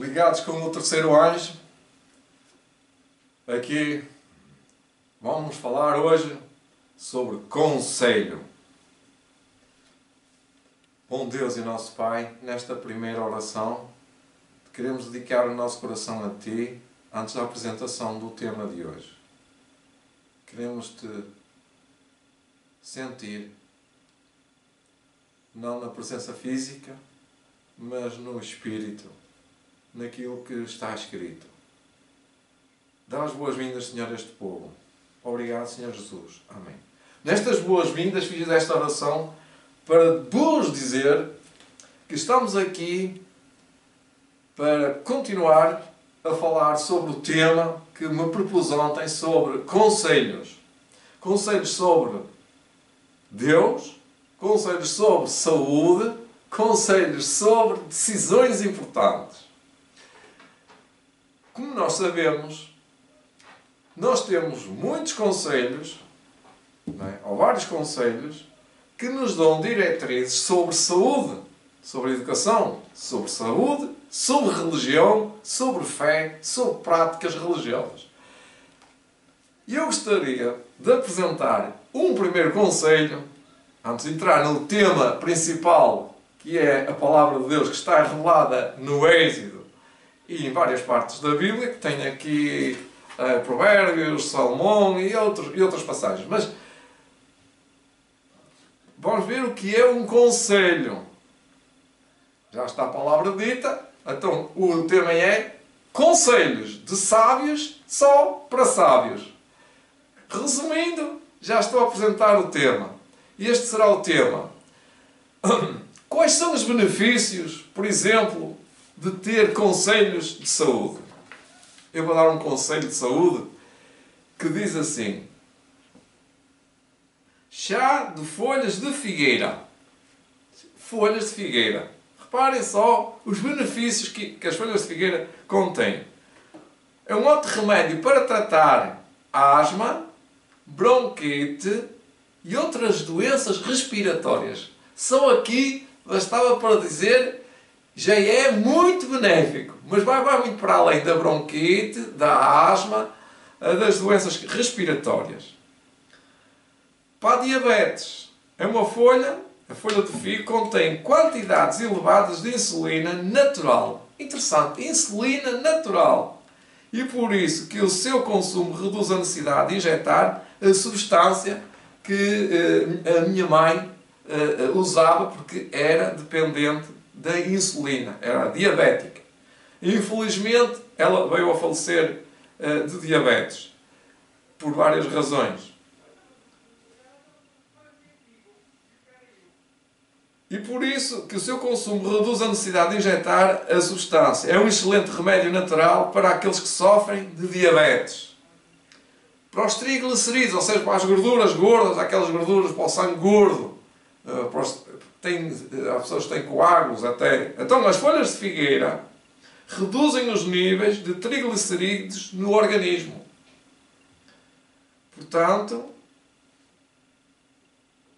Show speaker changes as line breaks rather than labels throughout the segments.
ligados com o terceiro anjo. Aqui vamos falar hoje sobre conselho. Bom Deus e nosso Pai, nesta primeira oração, queremos dedicar o nosso coração a Ti antes da apresentação do tema de hoje. Queremos Te sentir, não na presença física, mas no Espírito, naquilo que está escrito. Dá as boas-vindas, Senhor, a este povo. Obrigado, Senhor Jesus. Amém. Nestas boas-vindas fiz esta oração para vos dizer que estamos aqui para continuar a falar sobre o tema que me propus ontem sobre conselhos. Conselhos sobre Deus, conselhos sobre saúde, conselhos sobre decisões importantes. Como nós sabemos, nós temos muitos conselhos, ou vários conselhos, que nos dão diretrizes sobre saúde, sobre educação, sobre saúde, sobre religião, sobre fé, sobre práticas religiosas. E eu gostaria de apresentar um primeiro conselho, antes de entrar no tema principal, que é a palavra de Deus que está revelada no Êxodo e em várias partes da Bíblia, que tem aqui Provérbios, Salomão e outras passagens. Mas vamos ver o que é um conselho. Já está a palavra dita, então o tema é conselhos de sábios só para sábios. Resumindo, já estou a apresentar o tema. Este será o tema. Quais são os benefícios, por exemplo, de ter conselhos de saúde? Eu vou dar um conselho de saúde que diz assim: chá de folhas de figueira. Folhas de figueira. Reparem só os benefícios que as folhas de figueira contêm. É um ótimo remédio para tratar asma, bronquite e outras doenças respiratórias. Só aqui bastava para dizer, já é muito benéfico, mas vai muito para além da bronquite, da asma, das doenças respiratórias. Para a diabetes, é uma folha, a folha de figo, contém quantidades elevadas de insulina natural. Interessante, insulina natural. E por isso que o seu consumo reduz a necessidade de injetar a substância que a minha mãe usava porque era dependente da insulina, era diabética. E, infelizmente, ela veio a falecer de diabetes, por várias razões. E por isso que o seu consumo reduz a necessidade de injetar a substância. É um excelente remédio natural para aqueles que sofrem de diabetes. Para os triglicerídeos, ou seja, para as gorduras gordas, aquelas gorduras para o sangue gordo, há pessoas que têm coágulos até. Então, as folhas de figueira reduzem os níveis de triglicerídeos no organismo. Portanto,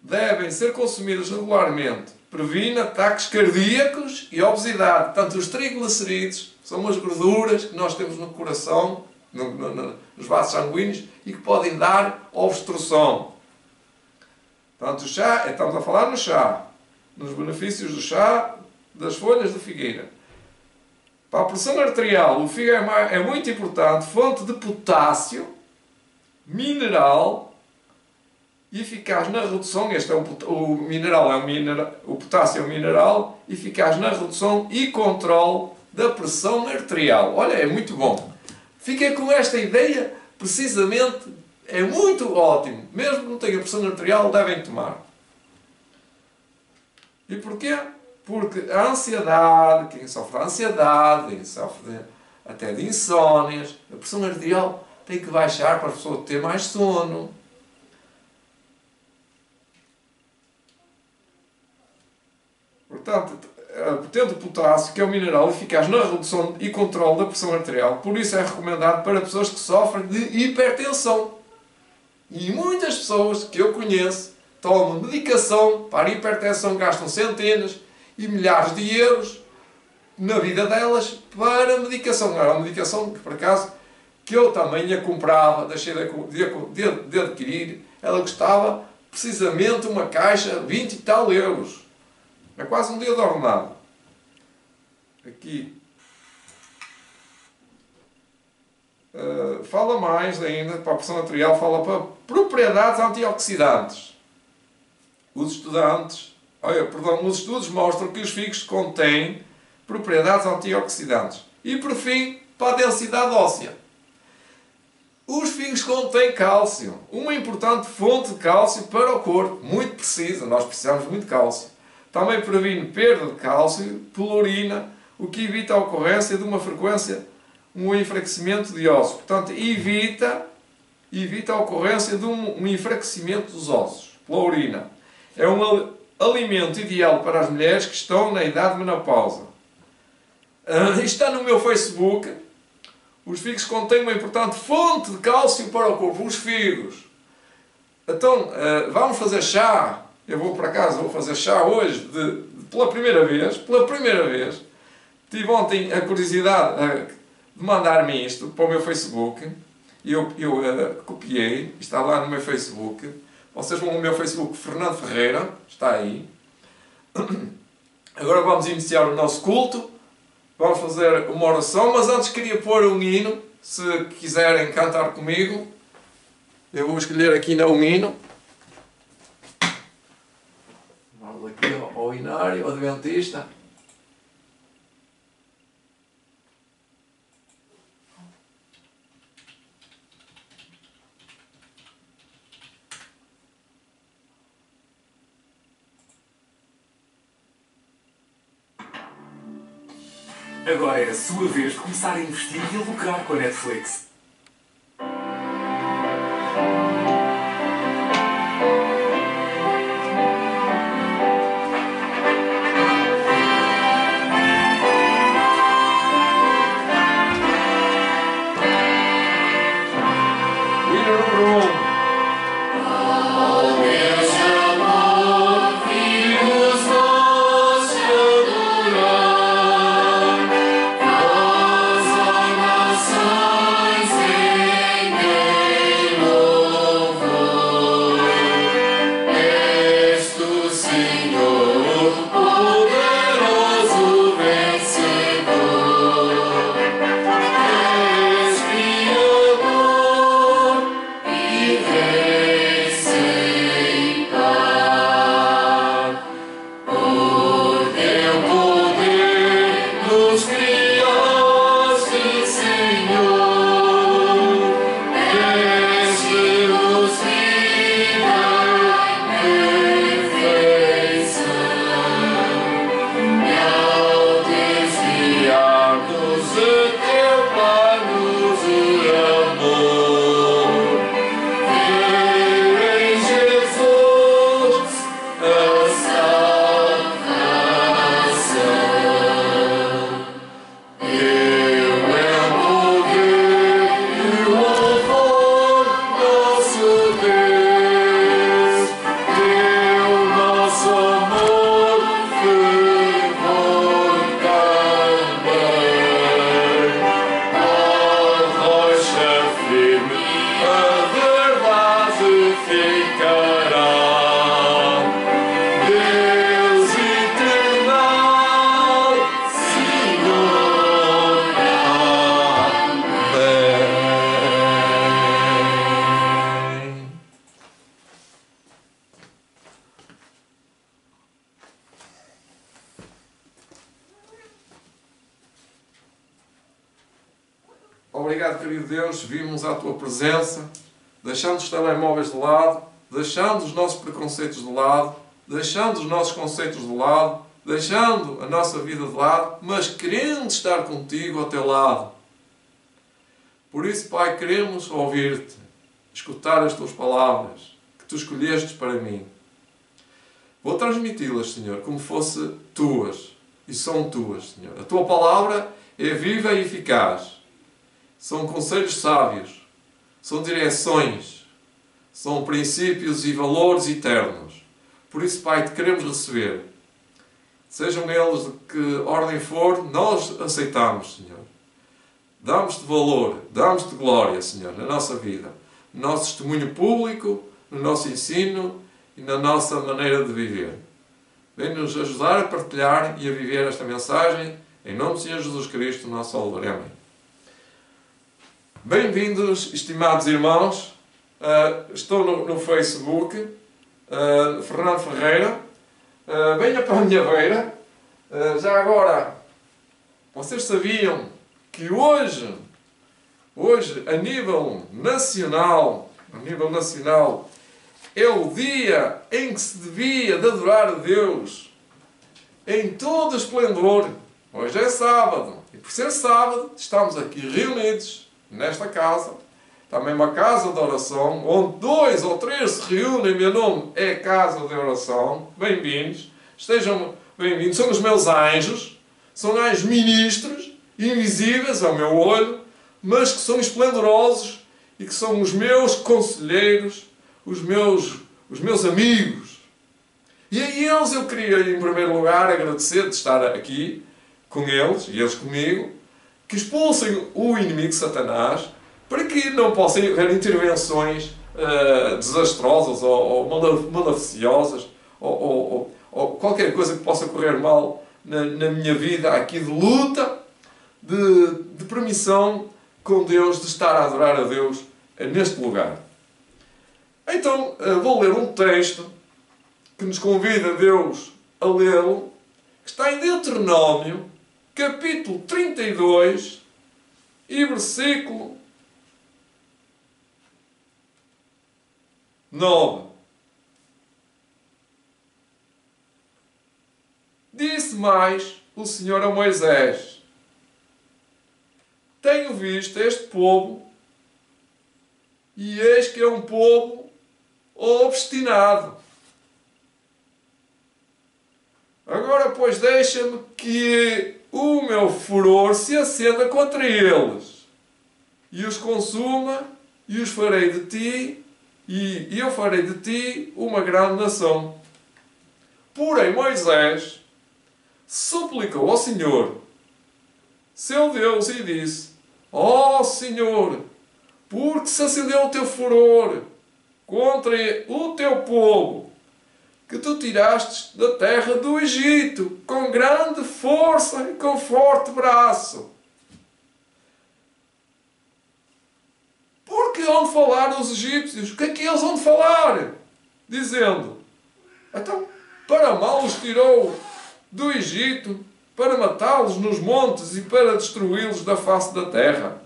devem ser consumidas regularmente. Previne ataques cardíacos e obesidade. Portanto, os triglicerídeos são umas gorduras que nós temos no coração, nos vasos sanguíneos, e que podem dar obstrução. Portanto, o chá, estamos a falar no chá, nos benefícios do chá das folhas de figueira. Para a pressão arterial, o figo é muito importante, fonte de potássio, mineral, eficaz na redução, o potássio é um mineral, eficaz na redução e controle da pressão arterial. Olha, é muito bom. Fiquei com esta ideia, precisamente, é muito ótimo. Mesmo que não tenha pressão arterial, devem tomar. E porquê? Porque a ansiedade, quem sofre de ansiedade, quem sofre até de insónias, a pressão arterial tem que baixar para a pessoa ter mais sono. Portanto, tendo potássio, que é um mineral eficaz na redução e controle da pressão arterial, por isso é recomendado para pessoas que sofrem de hipertensão. E muitas pessoas que eu conheço tomam medicação para a hipertensão, gastam centenas e milhares de euros na vida delas para medicação. Era uma medicação que, por acaso, que eu também a comprava, deixei de adquirir. Ela custava precisamente uma caixa 20 e tal euros. É quase um dia de ordenado. Aqui. Fala mais ainda, para a pressão arterial, fala para propriedades antioxidantes. Os estudos mostram que os figos contêm propriedades antioxidantes. E por fim, para a densidade óssea. Os figos contêm cálcio, uma importante fonte de cálcio para o corpo, muito precisa, nós precisamos muito de cálcio. Também previne perda de cálcio pela urina, o que evita a ocorrência de um enfraquecimento de ossos. Portanto, evita a ocorrência de um enfraquecimento dos ossos pela urina. É um alimento ideal para as mulheres que estão na idade de menopausa. Está no meu Facebook. Os figos contêm uma importante fonte de cálcio para o corpo. Os figos. Então, vamos fazer chá. Eu vou para casa, vou fazer chá hoje, pela primeira vez. Tive ontem a curiosidade de mandar-me isto para o meu Facebook. Eu copiei, está lá no meu Facebook. Vocês vão no meu Facebook, Fernando Ferreira, está aí. Agora vamos iniciar o nosso culto. Vamos fazer uma oração, mas antes queria pôr um hino. Se quiserem cantar comigo, eu vou escolher aqui um hino. Vamos aqui ao hinário, ao adventista.
Agora é a sua vez de começar a investir e a lucrar com a Netflix.
Obrigado, querido Deus, vimos à Tua presença, deixando os telemóveis de lado, deixando os nossos preconceitos de lado, deixando os nossos conceitos de lado, deixando a nossa vida de lado, mas querendo estar contigo ao teu lado. Por isso, Pai, queremos ouvir-te, escutar as Tuas palavras, que Tu escolhestes para mim. Vou transmiti-las, Senhor, como fosse Tuas, e são Tuas, Senhor. A Tua palavra é viva e eficaz. São conselhos sábios, são direções, são princípios e valores eternos. Por isso, Pai, te queremos receber. sejam eles de que ordem for, nós aceitamos, Senhor. Damos-te valor, damos-te glória, Senhor, na nossa vida, no nosso testemunho público, no nosso ensino e na nossa maneira de viver. Vem-nos ajudar a partilhar e a viver esta mensagem, em nome do Senhor Jesus Cristo, nosso Salvador. Amém. Bem-vindos, estimados irmãos. Estou no Facebook, Fernando Ferreira. Venha para a minha beira. Já agora, vocês sabiam que hoje, a nível nacional, é o dia em que se devia de adorar a Deus em todo o esplendor. Hoje é sábado, e por ser sábado, estamos aqui reunidos nesta casa, também uma casa de oração, onde 2 ou 3 se reúnem, meu nome é casa de oração. Bem-vindos, estejam bem-vindos, são os meus anjos, são anjos ministros, invisíveis ao meu olho, mas que são esplendorosos e que são os meus conselheiros, os meus amigos. E a eles eu queria, em primeiro lugar, agradecer de estar aqui com eles, e eles comigo, que expulsem o inimigo Satanás, para que não possam haver intervenções desastrosas ou maleficiosas, ou qualquer coisa que possa correr mal na minha vida aqui de luta, de permissão com Deus, de estar a adorar a Deus neste lugar. Então, vou ler um texto que nos convida Deus a lê-lo, que está em Deuteronômio, capítulo 32 e versículo 9. Disse mais o Senhor a Moisés: tenho visto este povo, e eis que é um povo obstinado. Agora, pois, deixa-me que o meu furor se acenda contra eles, e os consuma, e os farei de ti, e eu farei de ti uma grande nação. Porém, Moisés suplicou ao Senhor, seu Deus, e disse: ó Senhor, porque se acendeu o teu furor contra o teu povo, que tu tiraste da terra do Egito, com grande força e com forte braço. Porque onde falaram os egípcios? O que é que eles vão falar? Dizendo: então, para mal os tirou do Egito, para matá-los nos montes e para destruí-los da face da terra.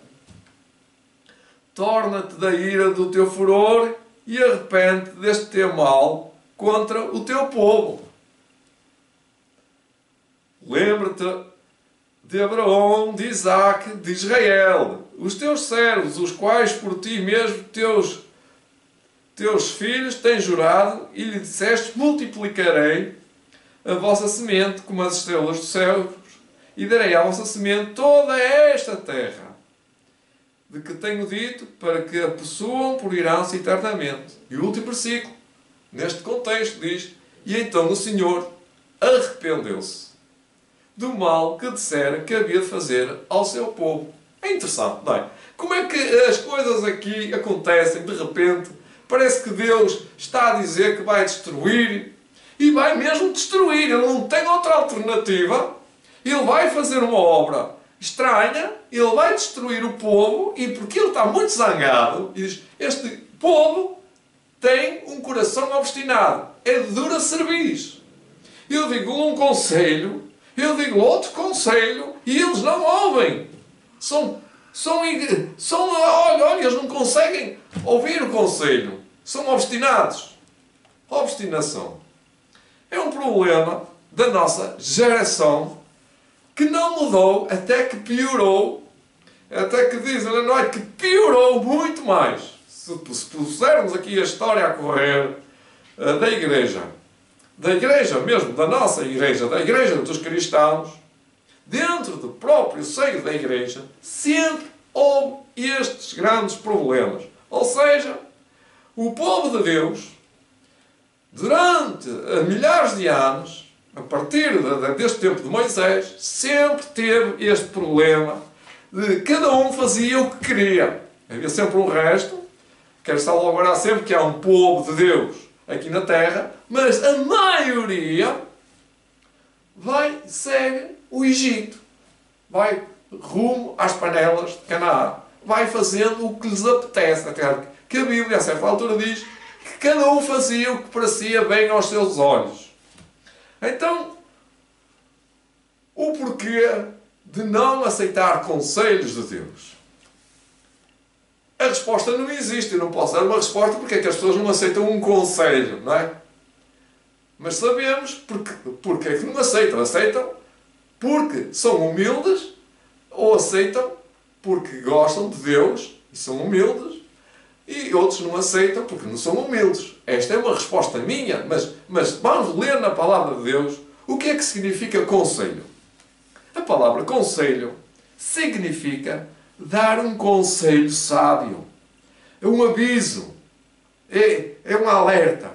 Torna-te da ira do teu furor e arrepende deste teu mal contra o teu povo. Lembra-te de Abraão, de Isaque, de Israel, os teus servos, os quais por ti mesmo teus filhos têm jurado, e lhe disseste: multiplicarei a vossa semente como as estrelas dos céus, e darei à vossa semente toda esta terra, de que tenho dito, para que a possuam por herança eternamente. E o último versículo, neste contexto, diz: e então o Senhor arrependeu-se do mal que dissera que havia de fazer ao seu povo. É interessante, não é? Como é que as coisas aqui acontecem de repente? Parece que Deus está a dizer que vai destruir, e vai mesmo destruir. Ele não tem outra alternativa. Ele vai fazer uma obra estranha, ele vai destruir o povo, e porque ele está muito zangado, e diz: este povo tem um coração obstinado, é de dura cerviz. Eu digo um conselho, eu digo outro conselho, e eles não ouvem. Olha, eles não conseguem ouvir o conselho. São obstinados. Obstinação é um problema da nossa geração, que não mudou, até que piorou, até que dizem, não é, que piorou muito mais. Se pusermos aqui a história a correr da igreja mesmo, da nossa igreja, da igreja dos cristãos, dentro do próprio seio da igreja, sempre houve estes grandes problemas. Ou seja, o povo de Deus, durante milhares de anos, a partir deste tempo de Moisés, sempre teve este problema de cada um fazia o que queria. Havia sempre um resto. Quero salvaguardar sempre que há um povo de Deus aqui na terra, mas a maioria segue o Egito. Vai rumo às panelas de Canaã. Vai fazendo o que lhes apetece. Até que a Bíblia, a certa altura, diz que cada um fazia o que parecia bem aos seus olhos. Então, o porquê de não aceitar conselhos de Deus? A resposta não existe. Eu não posso dar uma resposta porque é que as pessoas não aceitam um conselho, não é? Mas sabemos porque é que não aceitam. Aceitam porque são humildes ou aceitam porque gostam de Deus e são humildes, e outros não aceitam porque não são humildes. Esta é uma resposta minha, mas vamos ler na palavra de Deus o que é que significa conselho. A palavra conselho significa dar um conselho sábio. É um aviso. É um alerta.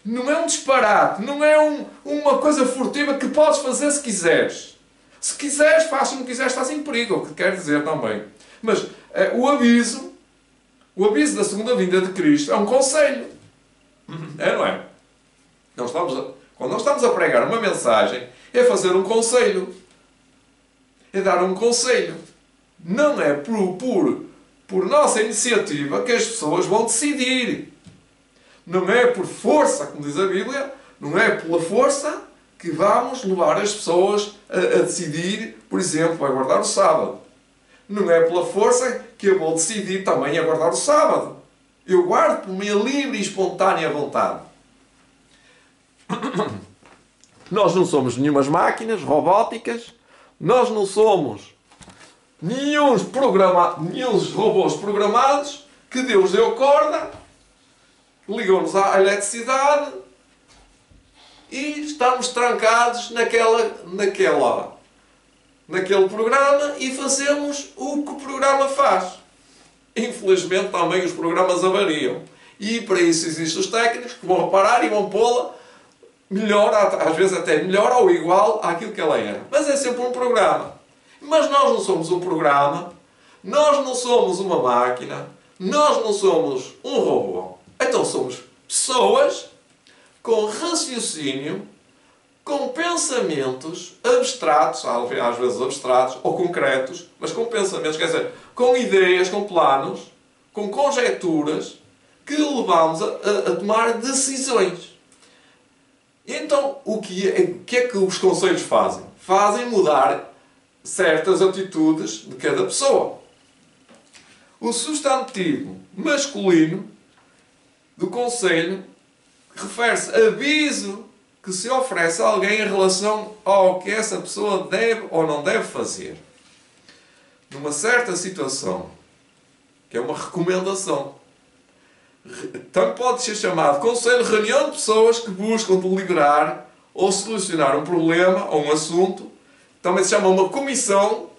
Não é um disparate. Não é uma coisa furtiva que podes fazer se quiseres. Se quiseres, faz. Se não quiseres, estás em perigo. É o que quer dizer também. Mas o aviso da segunda vinda de Cristo é um conselho. É, não é? Quando nós estamos a pregar uma mensagem, é fazer um conselho. É dar um conselho. Não é por nossa iniciativa que as pessoas vão decidir. Não é por força, como diz a Bíblia, não é pela força que vamos levar as pessoas a decidir, por exemplo, a guardar o sábado. Não é pela força que eu vou decidir também a guardar o sábado. Eu guardo por minha livre e espontânea vontade. Nós não somos nenhumas máquinas robóticas. Nós não somos nenhuns robôs programados que Deus deu corda, ligou-nos à eletricidade e estamos trancados naquele programa e fazemos o que o programa faz. Infelizmente também os programas avariam. E para isso existem os técnicos que vão reparar e vão pô-la melhor, às vezes até melhor ou igual àquilo que ela era. Mas é sempre um programa. Mas nós não somos um programa, nós não somos uma máquina, nós não somos um robô. Então somos pessoas com raciocínio, com pensamentos abstratos, às vezes abstratos ou concretos, mas com pensamentos, quer dizer, com ideias, com planos, com conjecturas que levamos a tomar decisões. Então, o que é que os conselhos fazem? Fazem mudar certas atitudes de cada pessoa. O substantivo masculino do conselho refere-se a aviso que se oferece a alguém em relação ao que essa pessoa deve ou não deve fazer. Numa certa situação, que é uma recomendação. Também pode ser chamado conselho, reunião de pessoas que buscam deliberar ou solucionar um problema ou um assunto. Também se chama uma comissão.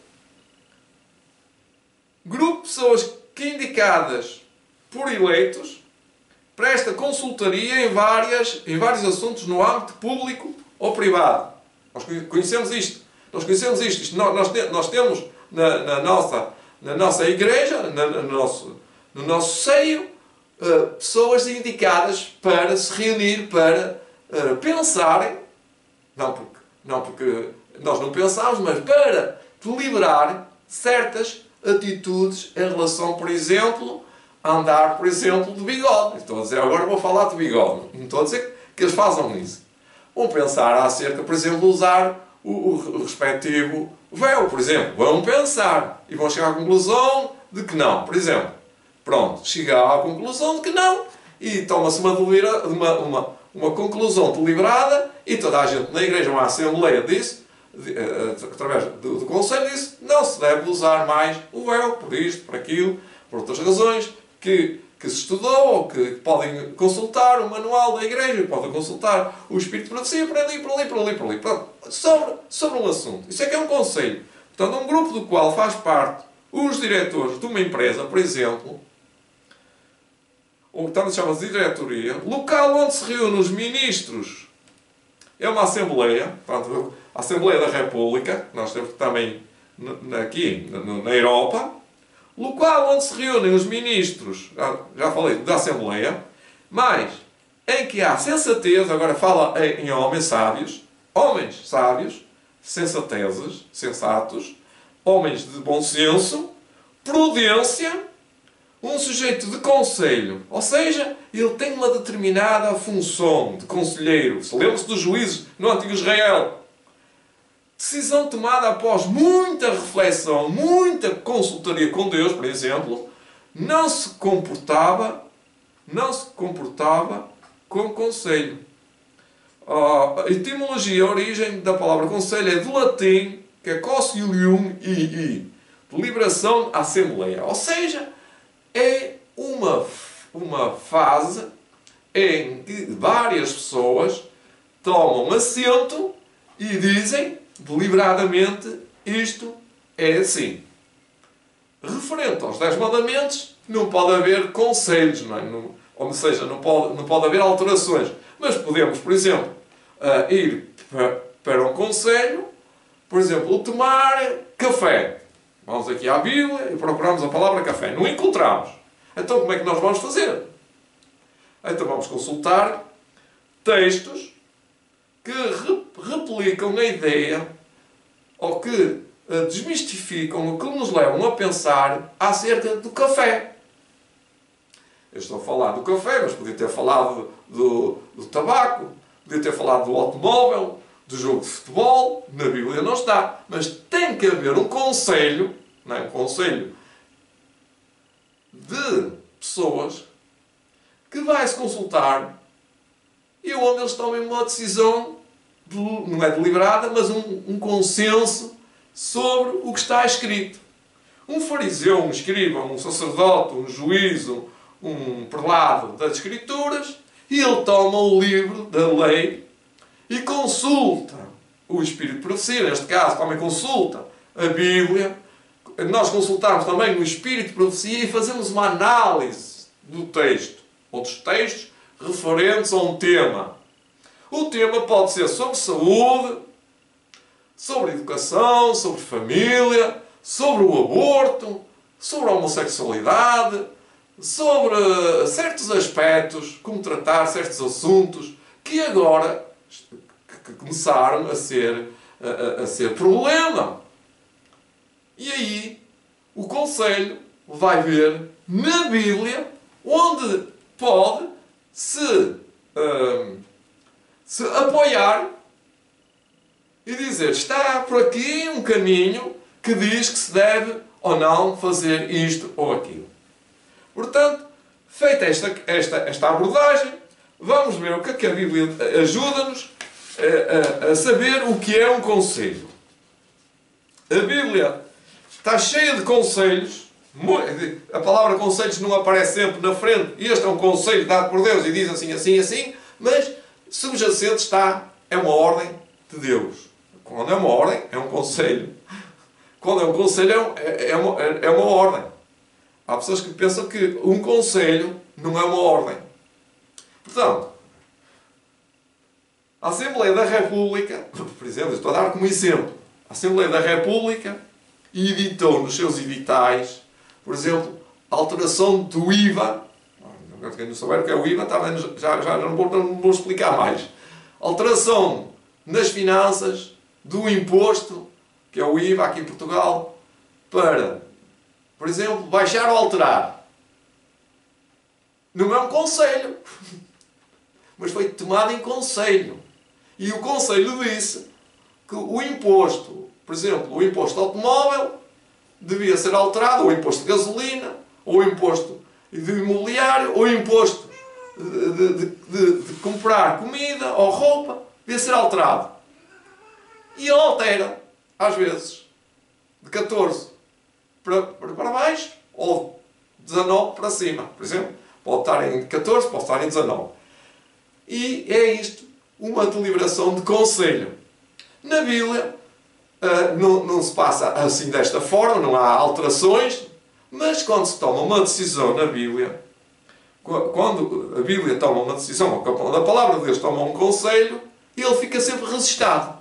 Grupo de pessoas que, indicadas por eleitos, presta consultoria em vários assuntos no âmbito público ou privado. Nós conhecemos isto. Nós temos na nossa igreja, no nosso seio, pessoas indicadas para se reunir, para pensarem, não porque nós não pensamos, mas para deliberar certas atitudes em relação, por exemplo, a andar, por exemplo, de bigode. Estou a dizer, agora vou falar de bigode. Não estou a dizer que eles façam isso. Vão pensar acerca, por exemplo, de usar o respectivo véu, por exemplo. Vão pensar e vão chegar à conclusão de que não. Por exemplo, pronto, chega à conclusão de que não e toma-se uma conclusão deliberada e toda a gente na igreja, uma assembleia disse, através do conselho, disse não se deve usar mais o véu, por isto, por aquilo, por outras razões, que se estudou, ou que podem consultar o manual da igreja, podem consultar o Espírito de Profecia, por ali, pronto, sobre um assunto. Isso é que é um conselho. Portanto, um grupo do qual faz parte os diretores de uma empresa, por exemplo, ou também se chama de diretoria, local onde se reúnem os ministros é uma Assembleia, portanto, a Assembleia da República, nós temos também aqui na Europa, local onde se reúnem os ministros, já falei, da Assembleia, mas em que há sensatez, agora fala em homens sábios, sensatezes, sensatos, homens de bom senso, prudência, um sujeito de conselho, ou seja, ele tem uma determinada função de conselheiro. Lembra-se dos juízes no Antigo Israel. Decisão tomada após muita reflexão, muita consultaria com Deus, por exemplo, não se comportava com conselho. A etimologia, a origem da palavra conselho é do latim, que é concilium e deliberação, assembleia. Ou seja, é uma fase em que várias pessoas tomam assento e dizem deliberadamente isto é assim. Referente aos 10 mandamentos, não pode haver conselhos, não é? Ou seja, não pode haver alterações. Mas podemos, por exemplo, ir para um conselho, por exemplo, tomar café. Vamos aqui à Bíblia e procuramos a palavra café. Não encontramos. Então como é que nós vamos fazer? Então vamos consultar textos que replicam a ideia ou que desmistificam ou que nos levam a pensar acerca do café. Eu estou a falar do café, mas podia ter falado do tabaco, podia ter falado do automóvel, do jogo de futebol. Na Bíblia não está. Mas tem que haver um conselho, não é? Um conselho de pessoas que vai-se consultar e onde eles tomem uma decisão, não é deliberada, mas um consenso sobre o que está escrito. Um fariseu, um escriba, um sacerdote, um juiz, um prelado das Escrituras, e ele toma o livro da lei e consulta o Espírito de Profecia. Neste caso, também consulta a Bíblia. Nós consultamos também o Espírito de Profecia e fazemos uma análise do texto, ou dos textos referentes a um tema. O tema pode ser sobre saúde, sobre educação, sobre família, sobre o aborto, sobre a homossexualidade, sobre certos aspectos, como tratar certos assuntos que agora começaram a ser problema. E aí o Conselho vai ver na Bíblia onde pode se apoiar e dizer, está por aqui um caminho que diz que se deve ou não fazer isto ou aquilo. Portanto, feita esta abordagem, vamos ver o que é que a Bíblia ajuda-nos a saber o que é um conselho. A Bíblia está cheia de conselhos. A palavra conselhos não aparece sempre na frente. Este é um conselho dado por Deus e diz assim, assim, assim. Mas subjacente está, é uma ordem de Deus. Quando é uma ordem, é um conselho. Quando é um conselho, é uma ordem. Há pessoas que pensam que um conselho não é uma ordem. Portanto, a Assembleia da República, por exemplo, estou a dar como exemplo, a Assembleia da República editou nos seus editais, por exemplo, a alteração do IVA. Quem não souber o que é o IVA, também já não vou explicar mais. Alteração nas finanças do imposto, que é o IVA aqui em Portugal, para, por exemplo, baixar ou alterar. Não é um conselho, mas foi tomado em conselho. E o conselho disse que o imposto, por exemplo, o imposto automóvel, devia ser alterado, ou o imposto de gasolina, ou o imposto de imobiliário, ou o imposto de comprar comida ou roupa, devia ser alterado. E ele altera, às vezes, de 14 para baixo, ou 19 para cima. Por exemplo, pode estar em 14, pode estar em 19. E é isto, uma deliberação de conselho. Na Bíblia, não se passa assim desta forma, não há alterações, mas quando se toma uma decisão na Bíblia, quando a Bíblia toma uma decisão, ou quando a palavra de Deus toma um conselho, ele fica sempre resistado.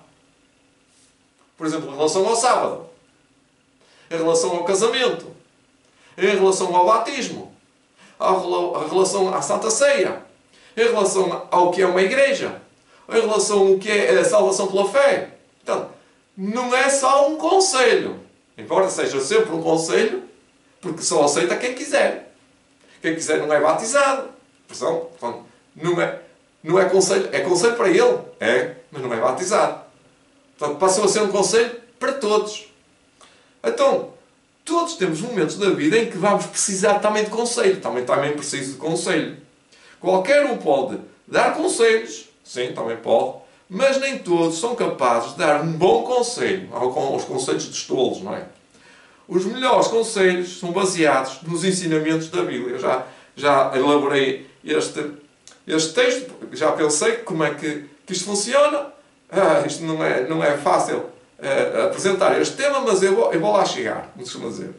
Por exemplo, em relação ao sábado, em relação ao casamento, em relação ao batismo, em relação à Santa Ceia, em relação ao que é uma igreja, em relação ao que é a salvação pela fé. Portanto, não é só um conselho. Embora seja sempre um conselho, porque só aceita quem quiser. Quem quiser não é batizado. Portanto, não é conselho. É conselho para ele. É, mas não é batizado. Portanto, passou a ser um conselho para todos. Então, todos temos momentos da vida em que vamos precisar também de conselho. Também preciso de conselho. Qualquer um pode dar conselhos. Sim, também pode. Mas nem todos são capazes de dar um bom conselho. Os conselhos dos tolos, não é? Os melhores conselhos são baseados nos ensinamentos da Bíblia. Eu já elaborei este texto. Já pensei como é que isto funciona. Isto não é fácil apresentar este tema, mas eu vou lá chegar, como se costuma dizer.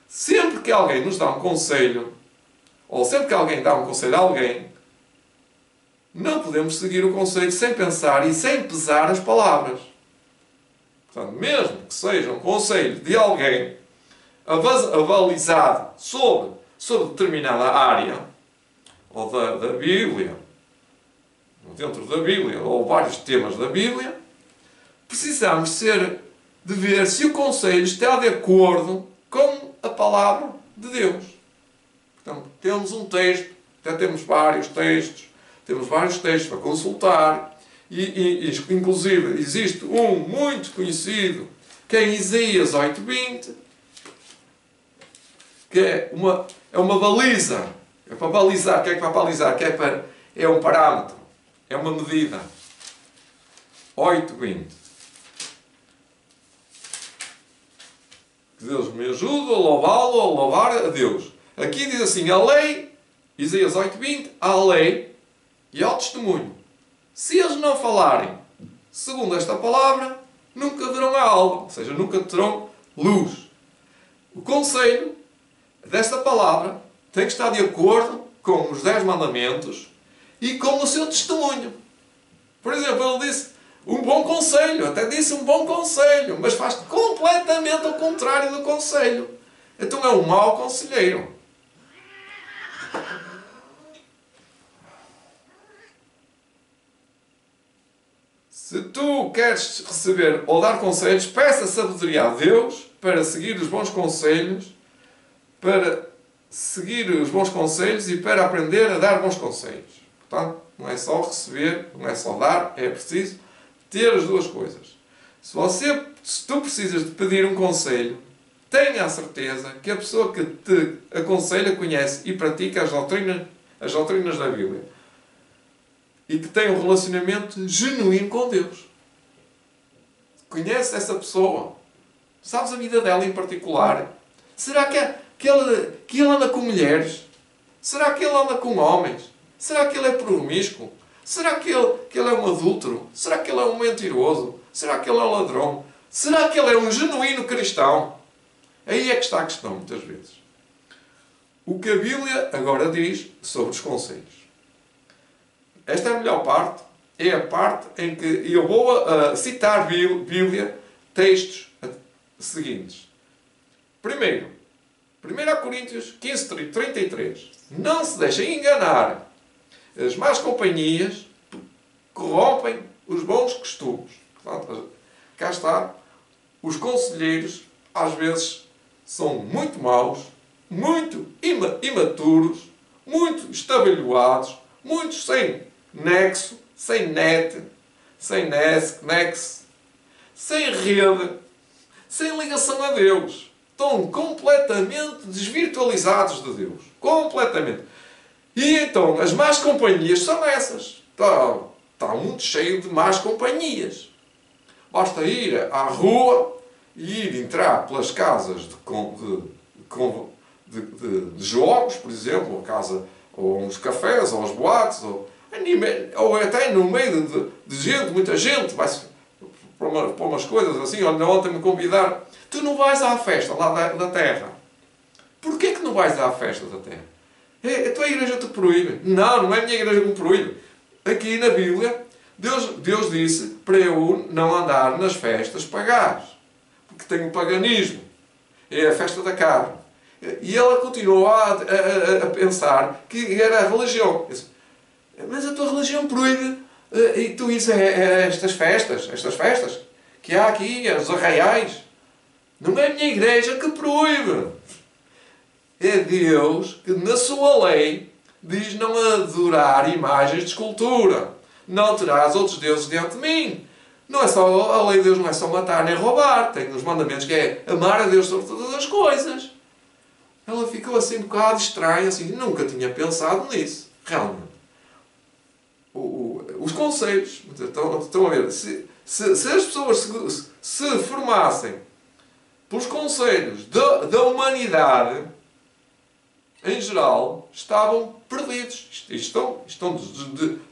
Sempre que alguém nos dá um conselho, ou sempre que alguém dá um conselho a alguém, não podemos seguir o conselho sem pensar e sem pesar as palavras. Portanto, mesmo que seja um conselho de alguém avalizado sobre determinada área, ou da Bíblia, dentro da Bíblia, ou vários temas da Bíblia, precisamos de ver se o conselho está de acordo com a palavra de Deus. Portanto, temos um texto, até temos vários textos para consultar, e inclusive existe um muito conhecido, que é em Isaías 8:20, que é uma baliza. É para balizar. O que é que vai balizar? É um parâmetro. É uma medida. 8:20. Que Deus me ajude a louvá-lo, a louvar a Deus. Aqui diz assim, a lei, Isaías 8:20, a lei e ao testemunho. Se eles não falarem segundo esta palavra, nunca verão a alma, ou seja, nunca terão luz. O conselho desta palavra tem que estar de acordo com os 10 mandamentos e com o seu testemunho. Por exemplo, ele disse um bom conselho, até disse um bom conselho, mas faz completamente ao contrário do conselho. Então é um mau conselheiro. Se tu queres receber ou dar conselhos, peça sabedoria a Deus para seguir os bons conselhos, e para aprender a dar bons conselhos. Portanto, não é só receber, não é só dar, é preciso ter as duas coisas. Se tu precisas de pedir um conselho, tenha a certeza que a pessoa que te aconselha conhece e pratica as doutrinas da Bíblia. E que tem um relacionamento genuíno com Deus. Conhece essa pessoa. Sabes a vida dela em particular. Será que ele anda com mulheres? Será que ele anda com homens? Será que ele é promíscuo? Será que ele é um adúltero? Será que ele é um mentiroso? Será que ele é um ladrão? Será que ele é um genuíno cristão? Aí é que está a questão, muitas vezes. O que a Bíblia agora diz sobre os conselhos. Esta é a melhor parte. É a parte em que eu vou citar Bíblia, textos seguintes. Primeiro, 1 Coríntios 15:33. Não se deixem enganar. As más companhias corrompem os bons costumes. Portanto, cá está. Os conselheiros, às vezes, são muito maus, muito imaturos, muito estabalhoados, muitos sem nexo, sem net, sem nexo, sem rede, sem ligação a Deus. Estão completamente desvirtualizados de Deus. Completamente. E então, as más companhias são essas. Está muito cheio de más companhias. Basta ir à rua e entrar pelas casas de jogos, por exemplo, ou uns cafés, ou uns boates, ou até no meio de gente, muita gente, vai-se para umas coisas assim. Olha, ontem me convidaram. Tu não vais à festa lá da terra. Porquê que não vais à festa da terra? A tua igreja te proíbe. Não é a minha igreja que me proíbe. Aqui na Bíblia Deus disse para eu não andar nas festas pagãs, porque tem o paganismo, é a festa da carne. E ela continuou a pensar que era a religião. Disse, mas a tua religião proíbe, e tu isso estas festas que há aqui, os arraiais. Não é a minha igreja que proíbe. É Deus que na sua lei diz não adorar imagens de escultura. Não terás outros deuses diante de mim. Não é só, a lei de Deus não é só matar nem roubar. Tem nos mandamentos que é amar a Deus sobre todas as coisas. Ela ficou assim um bocado estranha, assim, nunca tinha pensado nisso. Realmente. Os conselhos, estão a ver, se as pessoas se formassem pelos conselhos da humanidade, em geral, estavam perdidos. Estão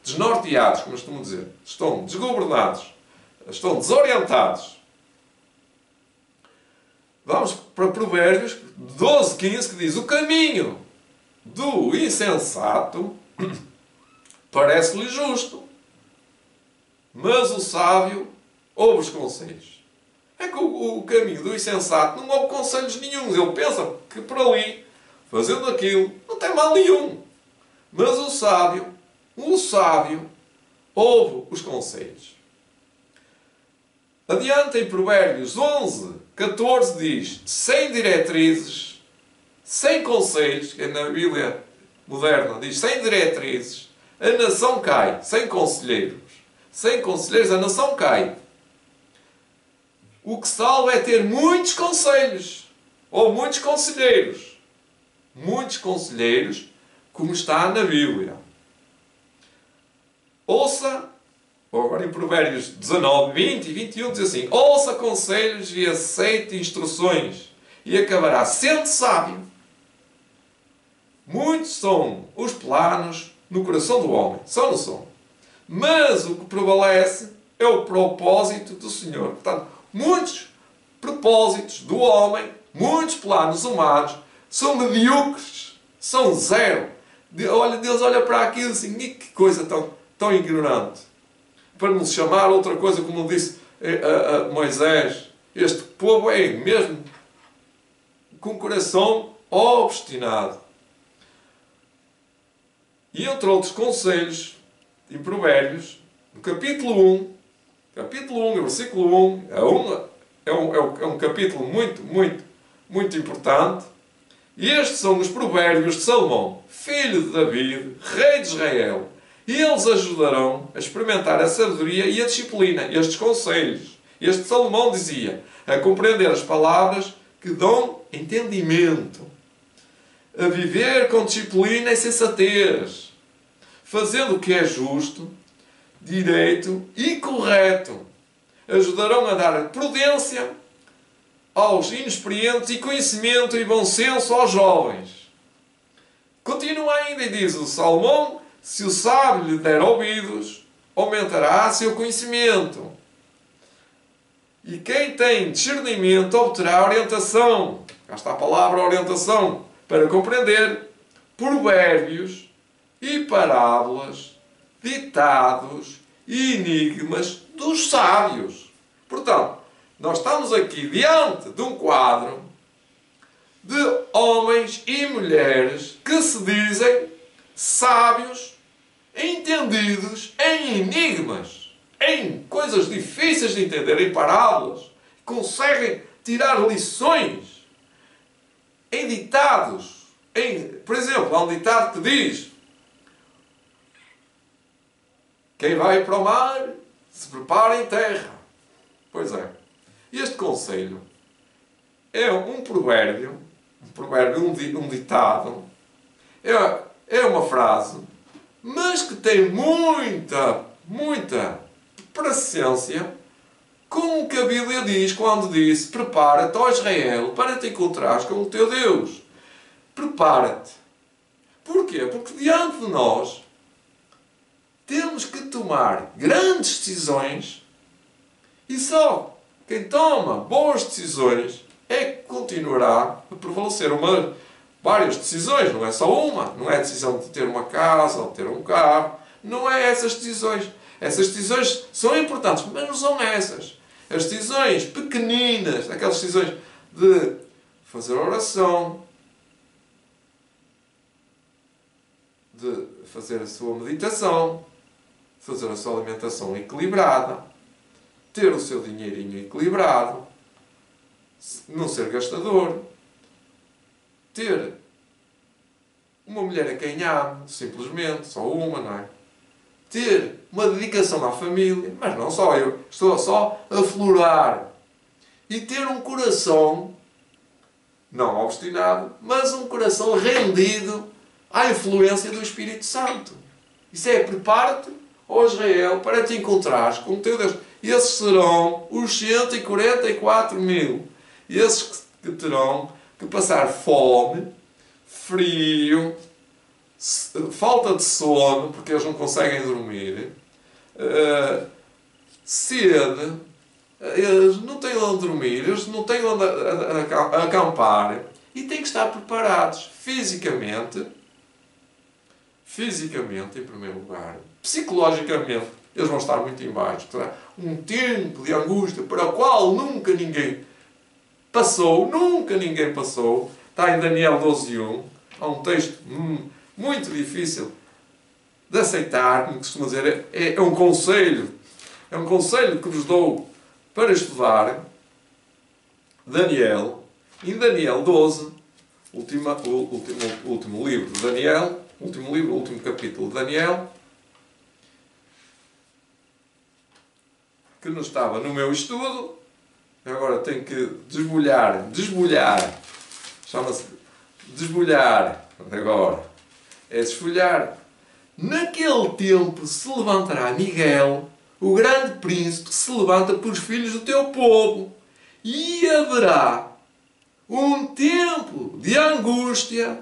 desnorteados, como costumo dizer. Estão desgovernados. Estão desorientados. Vamos para Provérbios 12:15, que diz: o caminho do insensato parece-lhe justo, mas o sábio ouve os conselhos. É que o caminho do insensato não ouve conselhos nenhuns. Ele pensa que por ali, fazendo aquilo, não tem mal nenhum. Mas o sábio ouve os conselhos. Adiante em Provérbios 11:14 diz: sem diretrizes, sem conselhos, que na Bíblia moderna diz sem diretrizes, a nação cai. Sem conselheiros a nação cai. O que salva é ter muitos conselhos, ou muitos conselheiros. Muitos conselheiros, como está na Bíblia. Ouça, ou agora em Provérbios 19, 20 e 21 diz assim: ouça conselhos e aceite instruções, e acabará sendo sábio. Muitos são os planos no coração do homem, só não são. Mas o que prevalece é o propósito do Senhor. Portanto, muitos propósitos do homem, muitos planos humanos, são medíocres, são zero. Deus olha para aquilo assim, que coisa tão ignorante. Para nos chamar outra coisa, como disse a Moisés, este povo é mesmo com o coração obstinado. E entre outros conselhos, em Provérbios, no capítulo 1, versículo 1, é um capítulo muito importante. E estes são os provérbios de Salomão, filho de David, rei de Israel. E eles ajudarão a experimentar a sabedoria e a disciplina, estes conselhos. Este Salomão dizia, a compreender as palavras que dão entendimento, a viver com disciplina e sensatez, fazendo o que é justo, direito e correto. Ajudarão a dar prudência aos inexperientes e conhecimento e bom senso aos jovens. Continua ainda e diz o Salomão: se o sábio lhe der ouvidos, aumentará seu conhecimento. E quem tem discernimento obterá orientação. Cá está a palavra orientação. Para compreender provérbios e parábolas, ditados e enigmas dos sábios. Portanto, nós estamos aqui diante de um quadro de homens e mulheres que se dizem sábios, entendidos em enigmas, em coisas difíceis de entender, em parábolas, conseguem tirar lições, em ditados. Por exemplo, há um ditado que diz: quem vai para o mar se prepara em terra. Pois é. Este conselho é um provérbio, um ditado, é uma frase, mas que tem muita paciência com o que a Bíblia diz quando diz: prepara-te, ó Israel, para te encontrares com o teu Deus. Prepara-te. Porquê? Porque diante de nós temos que tomar grandes decisões e só quem toma boas decisões é que continuará a prevalecer. Várias decisões, não é só uma. Não é a decisão de ter uma casa ou de ter um carro. Não é essas decisões. Essas decisões são importantes, mas não são essas. As decisões pequeninas, aquelas decisões de fazer oração, de fazer a sua meditação, fazer a sua alimentação equilibrada, ter o seu dinheirinho equilibrado, não ser gastador, ter uma mulher a quem ame, simplesmente, só uma, não é? Ter uma dedicação à família, mas não só eu, estou só a aflorar. E ter um coração, não obstinado, mas um coração rendido à influência do Espírito Santo. Isso é, prepara-te, ó Israel, para te encontrares com o teu Deus. Esses serão os 144.000. Esses que terão que passar fome, frio, falta de sono, porque eles não conseguem dormir, sede, eles não têm onde dormir, eles não têm onde acampar, e têm que estar preparados fisicamente, em primeiro lugar, psicologicamente, eles vão estar muito em baixo. Um tempo de angústia para o qual nunca ninguém passou. Está em Daniel 12:1. Há um texto muito difícil de aceitar, como costuma dizer. É um conselho que vos dou para estudar. Daniel, em Daniel 12, último livro de Daniel, último capítulo de Daniel, que não estava no meu estudo, agora tenho que desbolhar, chama-se desbolhar, agora, é desfolhar. Naquele tempo se levantará Miguel, o grande príncipe que se levanta pelos filhos do teu povo, e haverá um tempo de angústia,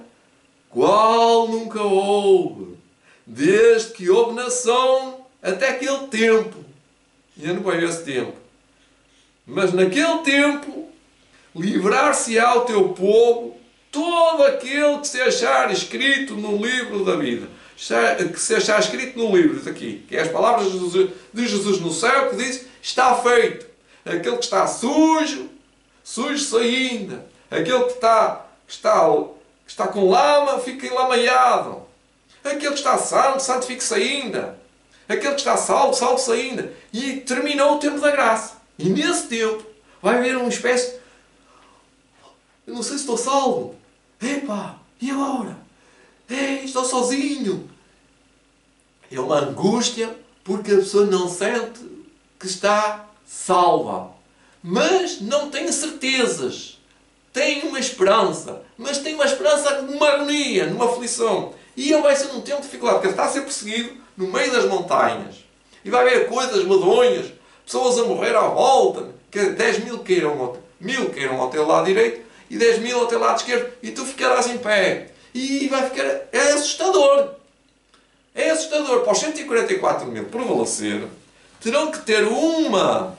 qual nunca houve, desde que houve nação até aquele tempo. E eu não vejo esse tempo. Mas naquele tempo, livrar-se-á o teu povo, todo aquele que se achar escrito no livro da vida. Que se achar escrito no livro, diz aqui, que é as palavras de Jesus no céu, que diz, está feito. Aquele que está sujo, suje-se ainda. Aquele que está com lama, fica enlameado. Aquele que está santo, santifique-se ainda. Aquele que está salvo, salve-se ainda. E terminou o tempo da graça. E nesse tempo vai haver uma espécie... Eu não sei se estou salvo. Epá, e agora? Ei, estou sozinho. É uma angústia porque a pessoa não sente que está salva. Mas não tem certezas. Tem uma esperança. Mas tem uma esperança numa agonia, numa aflição. E ele vai ser num tempo de dificuldade, porque ele está a ser perseguido no meio das montanhas. E vai haver coisas medonhas, pessoas a morrer à volta, que 10.000 queiram, 1.000 queiram ao teu lado direito e 10.000 ao teu lado esquerdo, e tu ficarás em pé. E vai ficar... É assustador. É assustador. Para os 144.000 prevalecer, terão que ter uma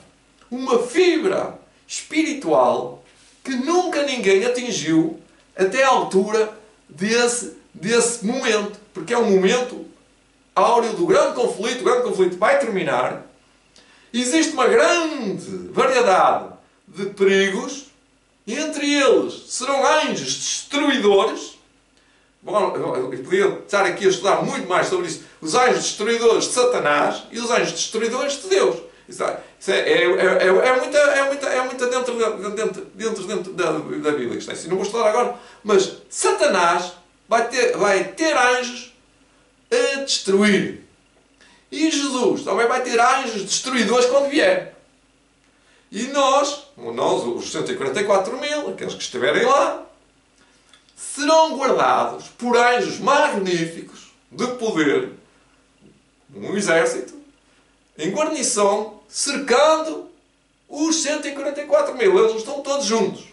fibra espiritual que nunca ninguém atingiu até à altura desse momento. Porque é um momento áureo do grande conflito. O grande conflito vai terminar. Existe uma grande variedade de perigos. E entre eles serão anjos destruidores. Bom, eu podia estar aqui a estudar muito mais sobre isso. Os anjos destruidores de Satanás e os anjos destruidores de Deus. Isso é muita dentro da Bíblia. Isto é assim, não vou estudar agora. Mas Satanás vai ter anjos a destruir. E Jesus também vai ter anjos destruidores quando vier. E nós, os 144.000, aqueles que estiverem lá, serão guardados por anjos magníficos de poder, um exército, em guarnição, cercando os 144.000. Eles estão todos juntos.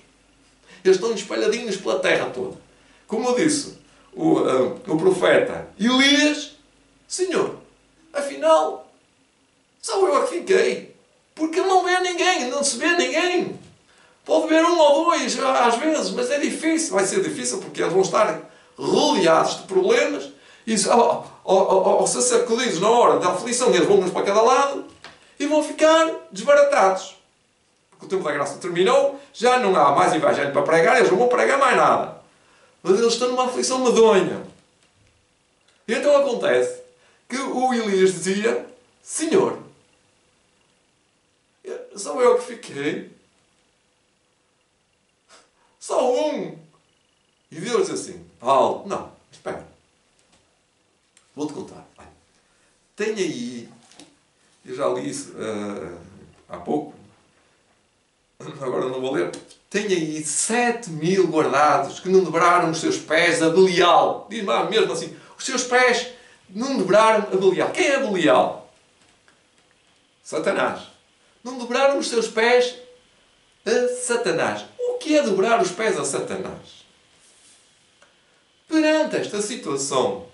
Eles estão espalhadinhos pela terra toda. Como disse o profeta Elias, Senhor, afinal, só eu é que fiquei. Porque não vê ninguém, não se vê ninguém. Pode ver um ou dois, às vezes, mas é difícil. Vai ser difícil porque eles vão estar rodeados de problemas E ao ser sacudidos na hora da aflição, eles vão uns para cada lado e vão ficar desbaratados. Porque o tempo da graça terminou, já não há mais evangelho para pregar, eles não vão pregar mais nada. Mas eles estão numa aflição medonha. E então acontece que o Elias dizia: Senhor, sou eu que fiquei. Só um. E Deus diz assim: Paulo, não, espera. Vou-te contar. Tem aí, eu já li isso há pouco, agora não vou ler. Tem aí 7.000 guardados que não dobraram os seus pés a Belial. Diz mesmo assim: os seus pés não dobraram a Belial. Quem é Belial? Satanás. Não dobraram os seus pés a Satanás. O que é dobrar os pés a Satanás? Perante esta situação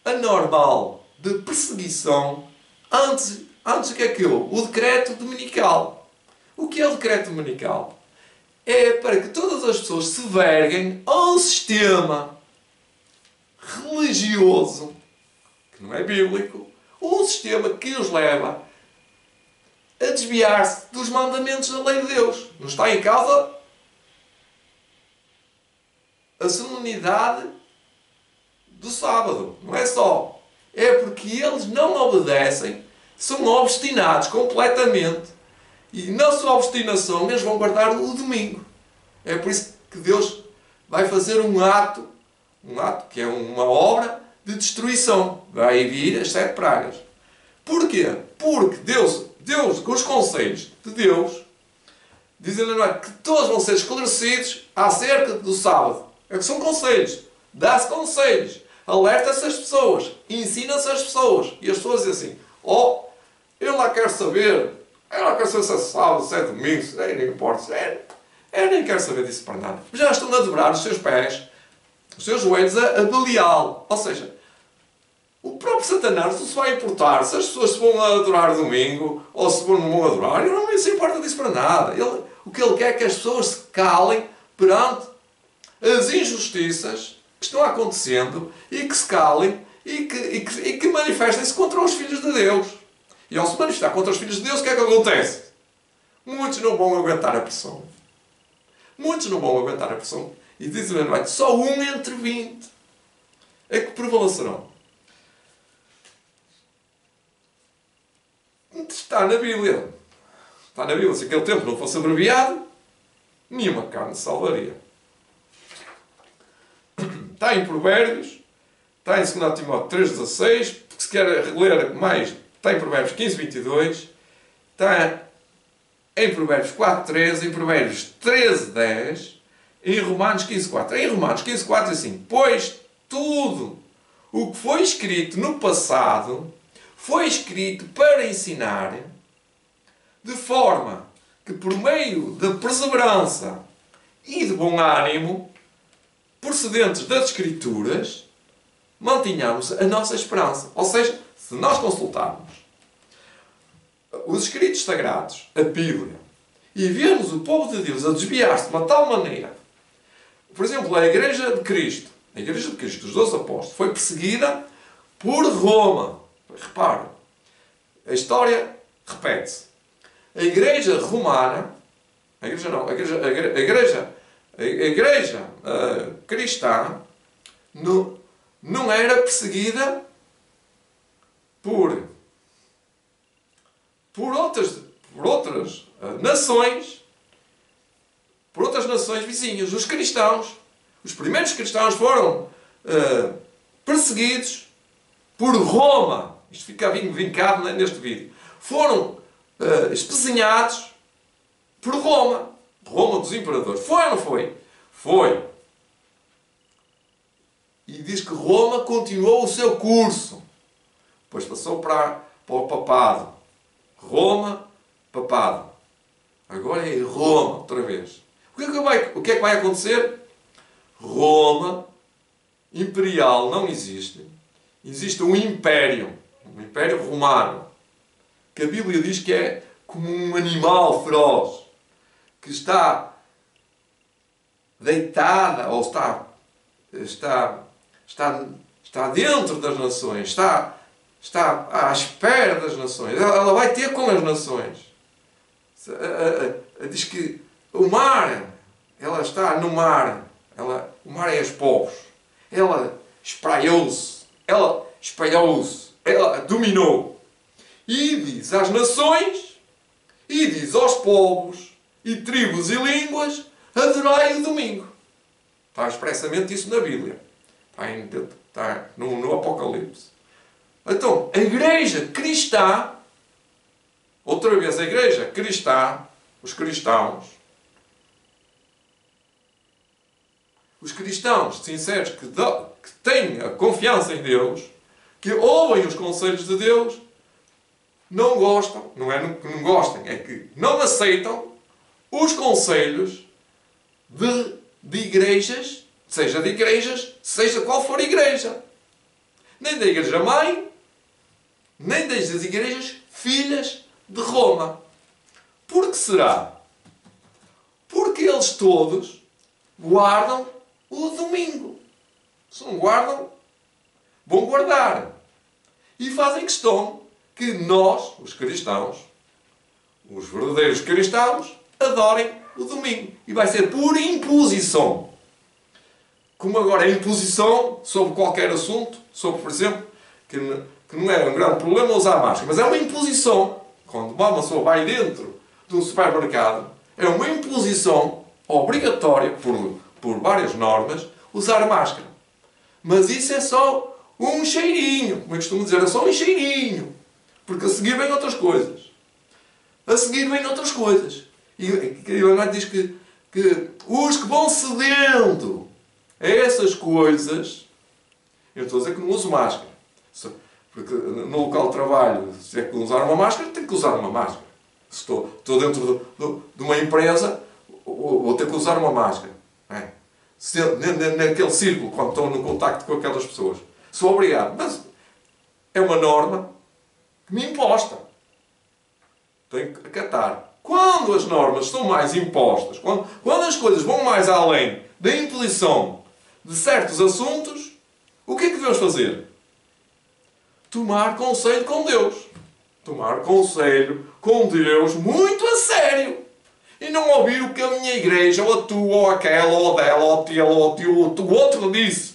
anormal de perseguição, antes que aquilo, o decreto dominical. O que é o decreto dominical? É para que todas as pessoas se verguem a um sistema religioso, que não é bíblico, um sistema que os leva a desviar-se dos mandamentos da lei de Deus. Não está em causa a solenidade do sábado. Não é só. É porque eles não obedecem, são obstinados completamente. E na sua obstinação eles vão guardar o domingo. É por isso que Deus vai fazer um ato que é uma obra de destruição. Vai vir as 7 pragas. Porquê? Porque Deus, com os conselhos de Deus, dizendo que todos vão ser esclarecidos acerca do sábado. É que são conselhos. Dá-se conselhos. Alerta-se as pessoas. Ensina-se as pessoas. E as pessoas dizem assim: eu lá quero saber. Eu lá quero saber se é sábado, se é domingo, se não importa. Eu nem quero saber disso para nada. Já estão a dobrar os seus pés, os seus joelhos a Belial. Ou seja, o próprio Satanás não se vai importar se as pessoas se vão adorar domingo ou se não vão adorar. Ele não se importa disso para nada. O que ele quer é que as pessoas se calem perante as injustiças que estão acontecendo e que se calem e que manifestem-se contra os filhos de Deus. E ao se manifestar contra os filhos de Deus, o que é que acontece? Muitos não vão aguentar a pressão. Muitos não vão aguentar a pressão. E diz o Evangelho: só um entre 20 é que prevalecerão. Está na Bíblia. Está na Bíblia. Se aquele tempo não fosse abreviado, nenhuma carne se salvaria. Está em Provérbios, está em 2 Timóteo 3,16, porque se quer ler mais, está em Provérbios 15,22, está em Provérbios 4,13, em Provérbios 13,10, em Romanos 15,4. Em Romanos 15,4 diz assim: pois tudo o que foi escrito no passado foi escrito para ensinar, de forma que por meio da perseverança e de bom ânimo, procedentes das Escrituras, mantenhamos a nossa esperança. Ou seja, se nós consultarmos os escritos sagrados, a Bíblia, e vemos o povo de Deus a desviar-se de uma tal maneira, por exemplo, a Igreja de Cristo, dos 12 Apóstolos, foi perseguida por Roma. Repara, a história repete-se. A Igreja Romana, a Igreja cristã não era perseguida por outras nações, por outras nações vizinhas. Os cristãos, os primeiros cristãos foram perseguidos por Roma. Isto fica vincado neste vídeo. Foram espezinhados por Roma. Roma dos imperadores. Foi ou não foi? Foi. E diz que Roma continuou o seu curso. Depois passou para o papado. Roma, papado. Agora é Roma, outra vez. O que é que vai acontecer? Roma imperial não existe. Existe um império romano, que a Bíblia diz que é como um animal feroz, que está deitada, ou está está dentro das nações, está à espera das nações. Ela vai ter com as nações. Diz que o mar, ela está no mar. O mar é os povos. Ela espraiou-se. Ela espalhou-se. Ela dominou. E diz às nações, e diz aos povos, e tribos e línguas, adorai o domingo. Está expressamente isso na Bíblia. Está no Apocalipse. Então, a igreja cristã, outra vez a igreja cristã, os cristãos sinceros que têm a confiança em Deus, que ouvem os conselhos de Deus, não gostam, não é que não gostem, é que não aceitam os conselhos de igrejas, seja qual for a igreja. Nem da igreja mãe, nem das igrejas filhas de Roma. Por que será? Porque eles todos guardam o domingo. Se não guardam, vão guardar. E fazem questão que nós, os cristãos, os verdadeiros cristãos, adorem o domingo. E vai ser por imposição. Como agora é imposição sobre qualquer assunto, sobre, por exemplo, que não é um grande problema usar máscara, mas é uma imposição. Quando uma pessoa vai dentro de um supermercado, é uma imposição obrigatória, por várias normas, usar máscara. Mas isso é só um cheirinho. Como eu costumo dizer, é só um cheirinho. Porque a seguir vem outras coisas. E o Evangelho diz que os que vão cedendo a essas coisas, eu estou a dizer que não uso máscara. Porque no local de trabalho, se é que usar uma máscara, tenho que usar uma máscara. Se estou dentro de uma empresa, vou ter que usar uma máscara. Naquele círculo, quando estou no contacto com aquelas pessoas. Sou obrigado. Mas é uma norma que me imposta. Tenho que acatar. Quando as normas são mais impostas, quando as coisas vão mais além da imposição de certos assuntos, o que é que devemos fazer? Tomar conselho com Deus. Tomar conselho com Deus muito a sério. E não ouvir o que a minha igreja, ou a tua, ou aquela, ou dela, ou aquele, ou o outro disse.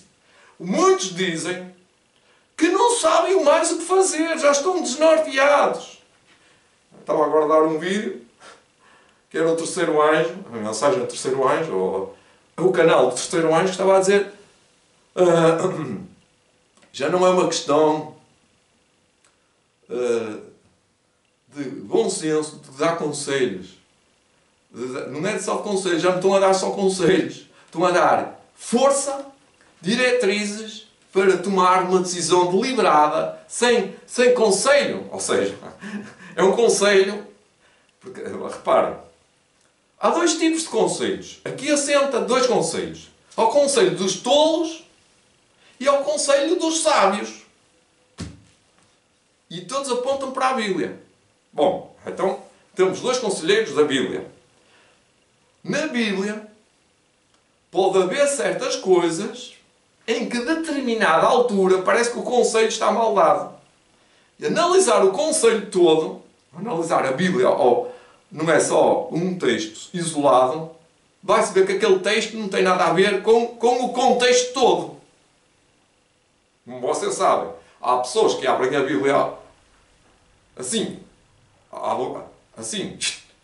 Muitos dizem que não sabem mais o que fazer, já estão desnorteados. Estava agora a dar um vídeo, que era o Terceiro Anjo, a mensagem do Terceiro Anjo, ou o canal do Terceiro Anjo, que estava a dizer já não é uma questão de bom senso, de dar conselhos. Não é só conselhos, já não estão a dar só conselhos. Estão a dar força, diretrizes para tomar uma decisão deliberada, sem conselho. Ou seja, é um conselho... Porque, reparem, há dois tipos de conselhos. Aqui assenta dois conselhos. Ao conselho dos tolos e ao conselho dos sábios. E todos apontam para a Bíblia. Bom, então temos dois conselheiros da Bíblia. Na Bíblia pode haver certas coisas em que, a determinada altura, parece que o conselho está mal dado. E analisar o conselho todo, analisar a Bíblia, não é só um texto isolado, vai-se ver que aquele texto não tem nada a ver com o contexto todo. Como vocês sabem, há pessoas que abrem a Bíblia assim,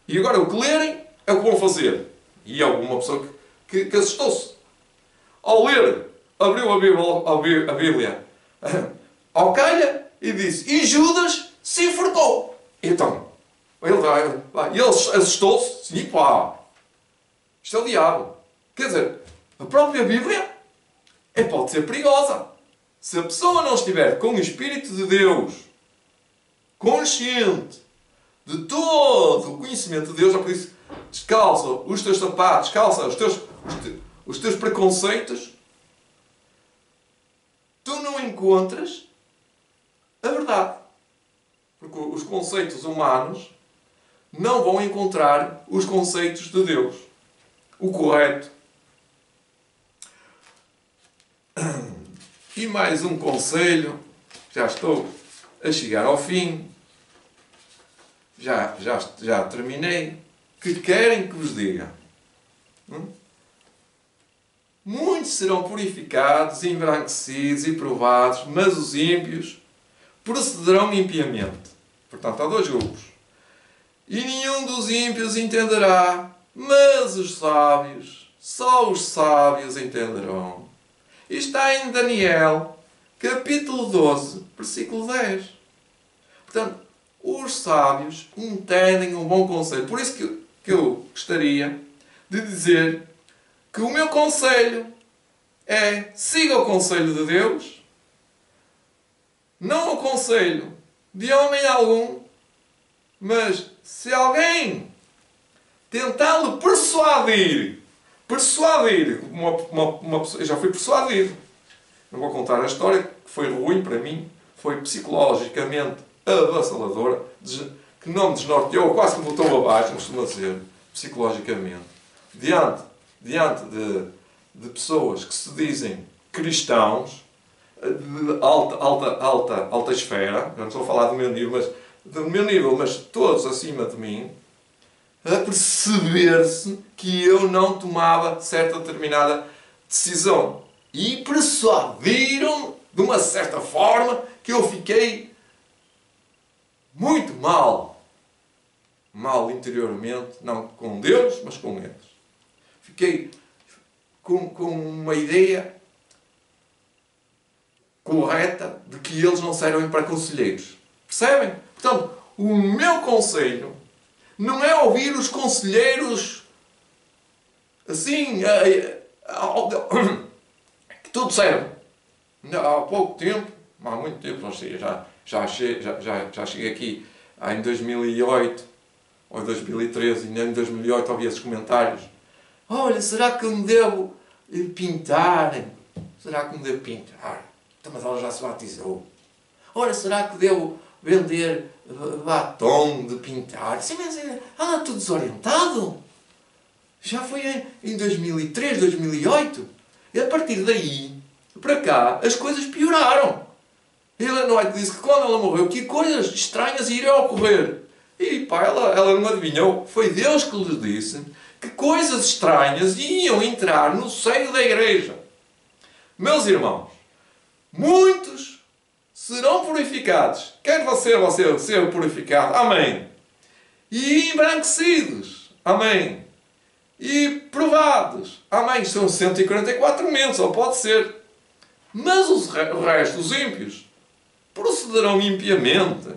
e agora o que lerem é o que vão fazer. E alguma pessoa que assustou-se. Ao ler, abriu a Bíblia ao calha e disse: e Judas se enforcou. Então, ele assustou-se. E pá, isto é o diabo. Quer dizer, a própria Bíblia pode ser perigosa. Se a pessoa não estiver com o Espírito de Deus, consciente de todo o conhecimento de Deus, é por isso, descalça os teus sapatos, descalça os teus preconceitos, tu não encontras a verdade. Porque os conceitos humanos não vão encontrar os conceitos de Deus. O correto. E mais um conselho, já estou a chegar ao fim, já terminei, que querem que vos diga. Muitos serão purificados, embranquecidos e provados, mas os ímpios procederão impiamente. Portanto, há dois grupos. E nenhum dos ímpios entenderá, mas os sábios, só os sábios entenderão. Isto está em Daniel, capítulo 12, versículo 10. Portanto, os sábios entendem um bom conselho. Por isso que eu gostaria de dizer que o meu conselho é: siga o conselho de Deus, não o conselho de homem algum, mas se alguém tentá-lo persuadir, uma pessoa, eu já fui persuadido, não vou contar a história, que foi ruim para mim, foi psicologicamente avassaladora, que não me desnorteou, quase que me botou abaixo, costuma dizer, psicologicamente, diante de pessoas que se dizem cristãos, de alta esfera, não estou a falar do meu nível, mas todos acima de mim, a perceber-se que eu não tomava certa determinada decisão. E persuadiram de uma certa forma que eu fiquei muito mal. Mal interiormente, não com Deus, mas com eles. Fiquei com uma ideia correta de que eles não servem para conselheiros. Percebem? Portanto, o meu conselho não é ouvir os conselheiros assim, que tudo serve. Há pouco tempo, há muito tempo, não sei, já cheguei aqui em 2008 ou em 2013, e em 2008 ouvi esses comentários. Olha, será que eu me devo pintar? Será que me devo pintar? Mas ela já se batizou. Olha, será que devo vender batom de pintar? Sim, mas anda tudo desorientado. Já foi em 2003, 2008. E a partir daí, para cá, as coisas pioraram. Ellen White disse que quando ela morreu, que coisas estranhas iriam ocorrer. E pá, ela não adivinhou. Foi Deus que lhes disse que coisas estranhas iam entrar no seio da igreja. Meus irmãos, muitos serão purificados. Quer você ser purificado? Amém. E embranquecidos. Amém. E provados. Amém. São 144 momentos, só pode ser. Mas o resto, os ímpios, procederão impiamente.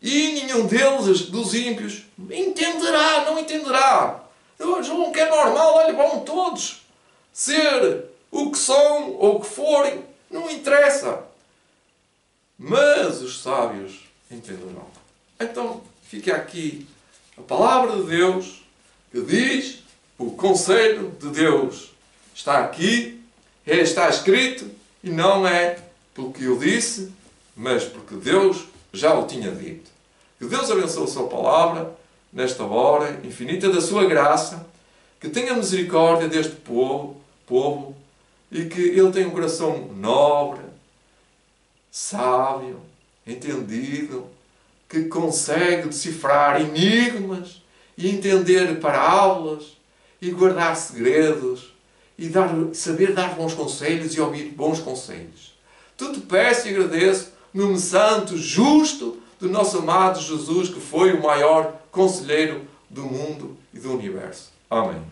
E nenhum deles, dos ímpios, entenderá, não entenderá. João, que é normal, olha, vão todos ser o que são ou o que forem, não interessa. Mas os sábios entenderão. Então, fica aqui a palavra de Deus que diz: o conselho de Deus está aqui, está escrito, e não é porque eu disse, mas porque Deus já o tinha dito. Que Deus abençoe a sua palavra nesta hora infinita da sua graça, que tenha misericórdia deste povo e que ele tenha um coração nobre, sábio, entendido, que consegue decifrar enigmas e entender parábolas e guardar segredos e saber dar bons conselhos e ouvir bons conselhos. Tudo peço e agradeço no nome santo, justo do nosso amado Jesus, que foi o maior conselheiro do mundo e do universo. Amém.